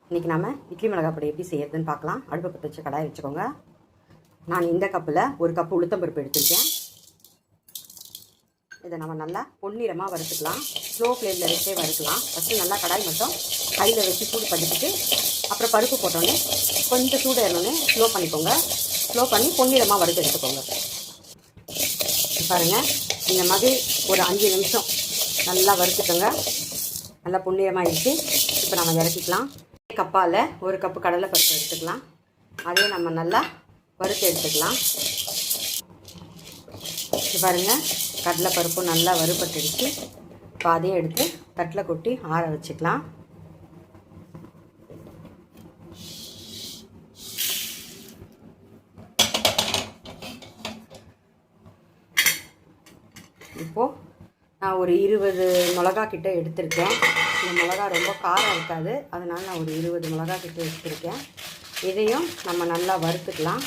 இன்றைக்கி நம்ம இட்லி மிளகாய் பொடி எப்படி செய்யறதுன்னு பார்க்கலாம். அடுப்பு பற்ற வச்சு கடாய் வச்சுக்கோங்க. நான் இந்த கப்பில் ஒரு கப்பு உளுத்தம்பருப்பு எடுத்துருக்கேன். இதை நம்ம நல்லா பொன்னிறமாக வறுத்துக்கலாம். ஸ்லோ ஃப்ளேமில் வச்சே வறுக்கலாம். ஃபஸ்ட்டு நல்லா கடாய் மட்டும் கையில் வச்சு சூடு பண்ணிக்கிட்டு அப்புறம் பருப்பு போட்டோன்னே கொஞ்சம் சூடு ஏறணுன்னே ஸ்லோ பண்ணிக்கோங்க. ஸ்லோ பண்ணி பொன்னிறமாக வறுத்து எடுத்துக்கோங்க. பாருங்கள், இந்த மாதிரி ஒரு 5 நிமிஷம் நல்லா வறுத்துக்கோங்க. நல்லா பொன்னிறமாகிடுச்சு. இப்போ நம்ம இறக்கிக்கலாம். கப்பால் ஒரு கப்பு கடலை பருப்பு எடுத்துக்கலாம். அதே நம்ம நல்லா வறுத்து எடுத்துக்கலாம். பாருங்கள், கடலை பருப்பும் நல்லா வறுபட்டுடுச்சு. இப்போ அதையும் எடுத்து தட்டில் கொட்டி ஆற வச்சுக்கலாம். இப்போது நான் ஒரு 20 மிளகா கிட்ட எடுத்திருக்கேன். இந்த மிளகா ரொம்ப காரம் இருக்காது, அதனால் நான் ஒரு 20 மிளகா கிட்ட எடுத்திருக்கேன். இதையும் நம்ம நல்லா வறுத்துக்கலாம்.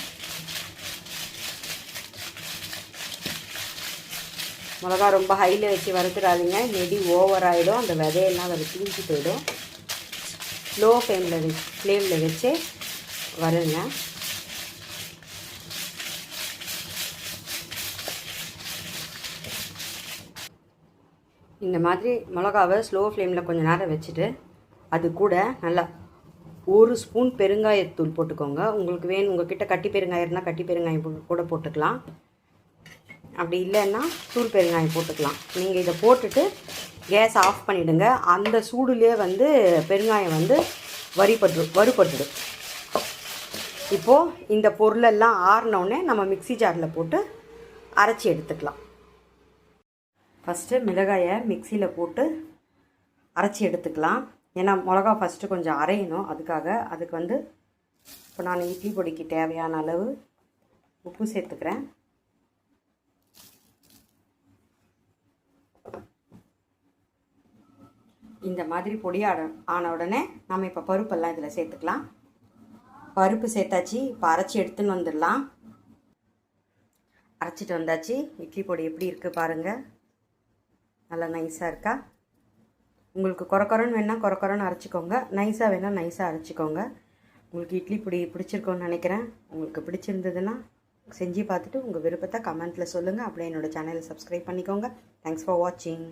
மிளகா ரொம்ப ஹையில் வச்சு வறுத்துடாதீங்க, நெடி ஓவர் ஆகிடும். அந்த விதையெல்லாம் அதை தீஞ்சு போயிடும். லோ ஃப்ளேமில் வச்சு வருங்க. இந்த மாதிரி மிளகாவை ஸ்லோ ஃப்ளேமில் கொஞ்சம் நேரம் வச்சுட்டு அது கூட நல்லா 1 ஸ்பூன் பெருங்காயத்தூள் போட்டுக்கோங்க. உங்களுக்கு வேணும், உங்கள் கிட்டே கட்டி பெருங்காயம் இருந்தால் கட்டி பெருங்காயம் கூட போட்டுக்கலாம். அப்படி இல்லைன்னா தூள் பெருங்காயம் போட்டுக்கலாம். நீங்கள் இதை போட்டுட்டு கேஸ் ஆஃப் பண்ணிவிடுங்க. அந்த சூடுலேயே பெருங்காயம் வறுபட்டுடும். இப்போது இந்த பொருளெல்லாம் ஆறினோடனே நம்ம மிக்ஸி ஜாரில் போட்டு அரைச்சி எடுத்துக்கலாம். ஃபஸ்ட்டு மிளகாயை மிக்சியில் போட்டு அரைச்சி எடுத்துக்கலாம். ஏன்னா மிளகா ஃபஸ்ட்டு கொஞ்சம் அரையணும். அதுக்கு இப்போ நான் இட்லி பொடிக்கு தேவையான அளவு உப்பு சேர்த்துக்கிறேன். இந்த மாதிரி பொடி ஆன உடனே நம்ம இப்போ பருப்பெல்லாம் இதில் சேர்த்துக்கலாம். பருப்பு சேர்த்தாச்சு. இப்போ அரைச்சி எடுத்துன்னு வந்துடலாம். அரைச்சிட்டு வந்தாச்சு. இட்லி பொடி எப்படி இருக்குது பாருங்கள். நல்லா நைஸாக இருக்கா? உங்களுக்கு கொரன்னு வேணால் கொரன்னு அரைச்சிக்கோங்க, நைஸாக வேணால் நைஸாக அரைச்சிக்கோங்க. உங்களுக்கு இட்லி பொடி பிடிச்சிருக்கோன்னு நினைக்கிறேன். உங்களுக்கு பிடிச்சிருந்ததுன்னா செஞ்சு பார்த்துட்டு உங்கள் விருப்பத்தை கமெண்ட்டில் சொல்லுங்கள். அப்படியே என்னோடய சேனலை சப்ஸ்கிரைப் பண்ணிக்கோங்க. தேங்க்ஸ் ஃபார் வாட்சிங்.